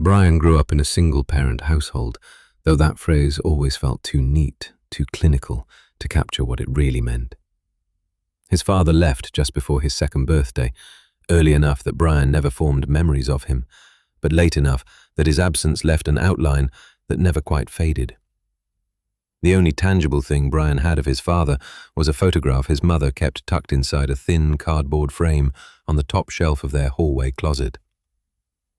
Brian grew up in a single-parent household, though that phrase always felt too neat, too clinical, to capture what it really meant. His father left just before his second birthday, early enough that Brian never formed memories of him, but late enough that his absence left an outline that never quite faded. The only tangible thing Brian had of his father was a photograph his mother kept tucked inside a thin cardboard frame on the top shelf of their hallway closet.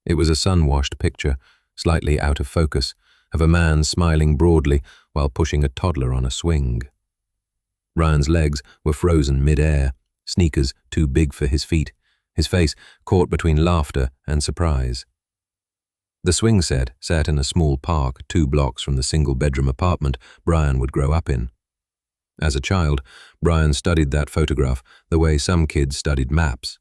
It was a sun-washed picture, slightly out of focus, of a man smiling broadly while pushing a toddler on a swing. Ryan's legs were frozen mid-air, sneakers too big for his feet, his face caught between laughter and surprise. The swing set sat in a small park 2 blocks from the single-bedroom apartment Brian would grow up in. As a child, Brian studied that photograph the way some kids studied maps.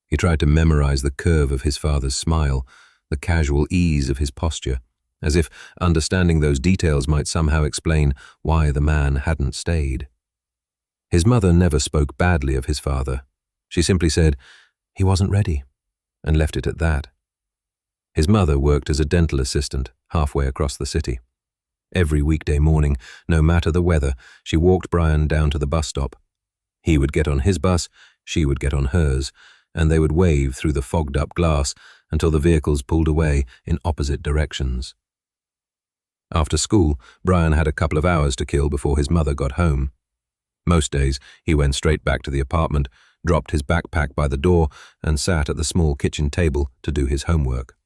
He tried to memorize the curve of his father's smile, the casual ease of his posture, as if understanding those details might somehow explain why the man hadn't stayed. His mother never spoke badly of his father. She simply said, "He wasn't ready," and left it at that. His mother worked as a dental assistant halfway across the city. Every weekday morning, no matter the weather, she walked Brian down to the bus stop. He would get on his bus, she would get on hers, and they would wave through the fogged-up glass until the vehicles pulled away in opposite directions. After school, Brian had a couple of hours to kill before his mother got home. Most days, he went straight back to the apartment, dropped his backpack by the door, and sat at the small kitchen table to do his homework.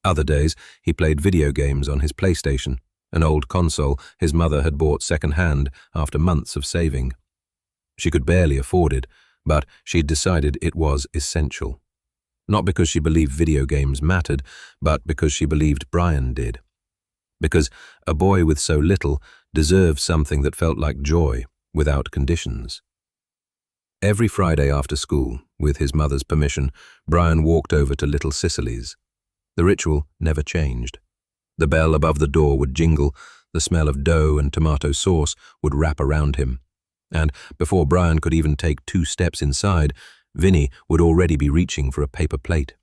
Other days, he played video games on his PlayStation, an old console his mother had bought second-hand after months of saving. She could barely afford it, but she'd decided it was essential. Not because she believed video games mattered, but because she believed Brian did. Because a boy with so little deserved something that felt like joy, without conditions. Every Friday after school, with his mother's permission, Brian walked over to Little Sicily's. The ritual never changed. The bell above the door would jingle, the smell of dough and tomato sauce would wrap around him, and before Brian could even take 2 steps inside, Vinny would already be reaching for a paper plate.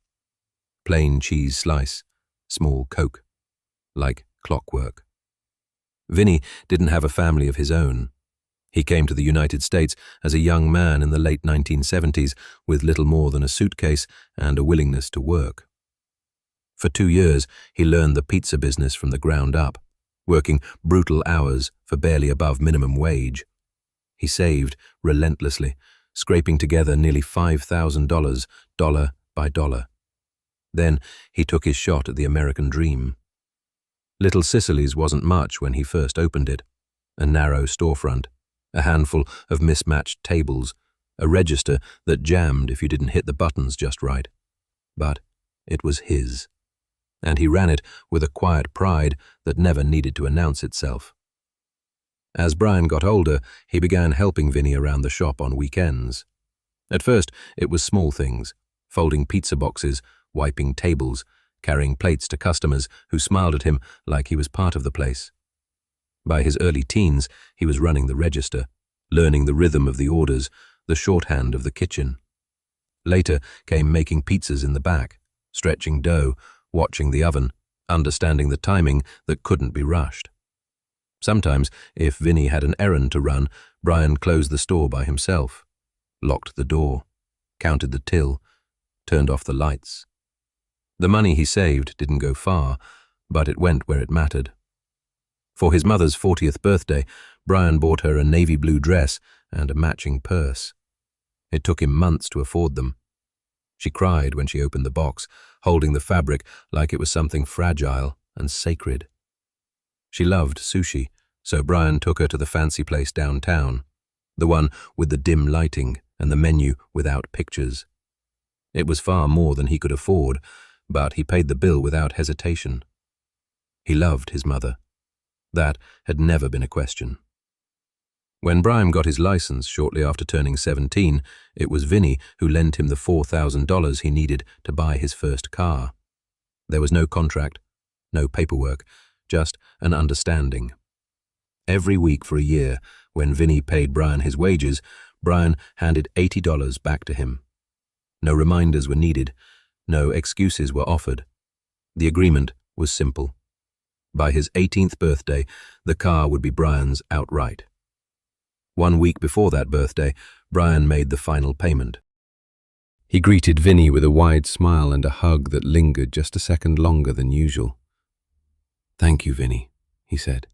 Plain cheese slice, small Coke. Like clockwork. Vinny didn't have a family of his own. He came to the United States as a young man in the late 1970s with little more than a suitcase and a willingness to work. For 2 years, he learned the pizza business from the ground up, working brutal hours for barely above minimum wage. He saved relentlessly, scraping together nearly $5,000, dollar by dollar. Then he took his shot at the American dream. Little Sicily's wasn't much when he first opened it. A narrow storefront, a handful of mismatched tables, a register that jammed if you didn't hit the buttons just right. But it was his, and he ran it with a quiet pride that never needed to announce itself. As Brian got older, he began helping Vinny around the shop on weekends. At first, it was small things, folding pizza boxes, wiping tables, carrying plates to customers who smiled at him like he was part of the place. By his early teens, he was running the register, learning the rhythm of the orders, the shorthand of the kitchen. Later came making pizzas in the back, stretching dough, watching the oven, understanding the timing that couldn't be rushed. Sometimes, if Vinny had an errand to run, Brian closed the store by himself, locked the door, counted the till, turned off the lights. The money he saved didn't go far, but it went where it mattered. For his mother's 40th birthday, Brian bought her a navy blue dress and a matching purse. It took him months to afford them. She cried when she opened the box, holding the fabric like it was something fragile and sacred. She loved sushi, so Brian took her to the fancy place downtown, the one with the dim lighting and the menu without pictures. It was far more than he could afford, but he paid the bill without hesitation. He loved his mother. That had never been a question. When Brian got his license shortly after turning 17, it was Vinny who lent him the $4,000 he needed to buy his first car. There was no contract, no paperwork, just an understanding. Every week for a year, when Vinny paid Brian his wages, Brian handed $80 back to him. No reminders were needed, no excuses were offered. The agreement was simple. By his 18th birthday, the car would be Brian's outright. 1 week before that birthday, Brian made the final payment. He greeted Vinny with a wide smile and a hug that lingered just a second longer than usual. "Thank you, Vinny," he said.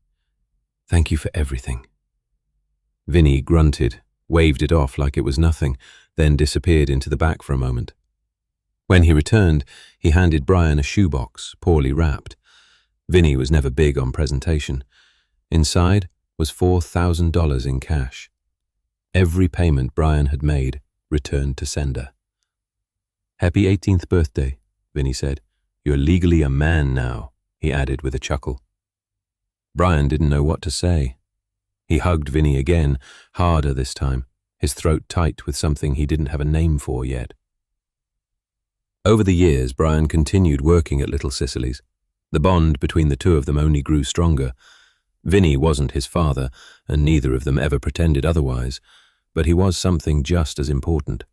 "Thank you for everything." Vinny grunted, waved it off like it was nothing, then disappeared into the back for a moment. When he returned, he handed Brian a shoebox, poorly wrapped. Vinny was never big on presentation. Inside was $4,000 in cash. Every payment Brian had made returned to sender. "Happy 18th birthday," Vinny said. "You're legally a man now," he added with a chuckle. Brian didn't know what to say. He hugged Vinny again, harder this time, his throat tight with something he didn't have a name for yet. Over the years, Brian continued working at Little Sicily's. The bond between the two of them only grew stronger. Vinny wasn't his father, and neither of them ever pretended otherwise, but he was something just as important,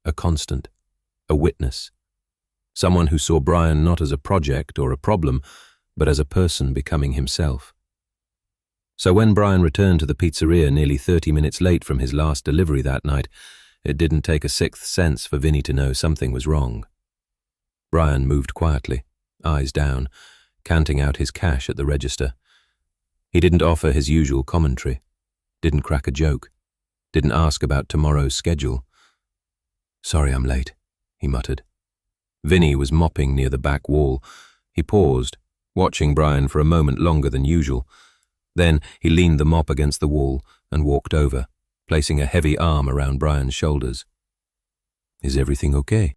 a constant, a witness, someone who saw Brian not as a project or a problem, but as a person becoming himself. So when Brian returned to the pizzeria nearly 30 minutes late from his last delivery that night, it didn't take a sixth sense for Vinny to know something was wrong. Brian moved quietly, eyes down, counting out his cash at the register. He didn't offer his usual commentary, didn't crack a joke, didn't ask about tomorrow's schedule. "Sorry I'm late," he muttered. Vinny was mopping near the back wall. He paused, watching Brian for a moment longer than usual. Then he leaned the mop against the wall and walked over, placing a heavy arm around Brian's shoulders. "Is everything okay?"